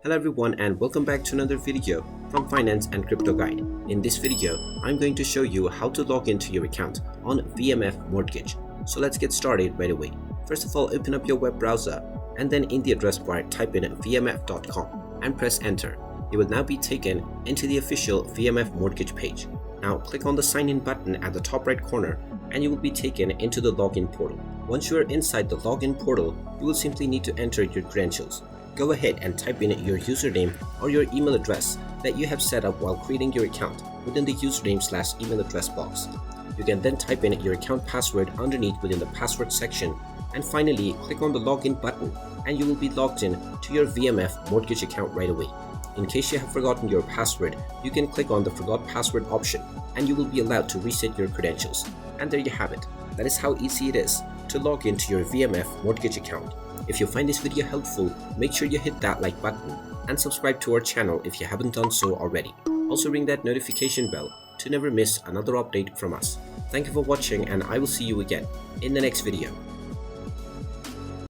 Hello everyone and welcome back to another video from Finance and Crypto Guide. In this video, I'm going to show you how to log into your account on VMF Mortgage. So let's get started right away. First of all, open up your web browser and then in the address bar type in vmf.com and press enter. You will now be taken into the official VMF Mortgage page. Now click on the sign in button at the top right corner and you will be taken into the login portal. Once you are inside the login portal, you will simply need to enter your credentials. Go ahead and type in your username or your email address that you have set up while creating your account within the username/email address box. You can then type in your account password underneath within the password section, and finally click on the login button and you will be logged in to your VMF Mortgage account right away. In case you have forgotten your password, you can click on the forgot password option and you will be allowed to reset your credentials. And there you have it. That is how easy it is to log into your VMF Mortgage account. If you find this video helpful, make sure you hit that like button and subscribe to our channel if you haven't done so already. Also ring that notification bell to never miss another update from us. Thank you for watching and I will see you again in the next video.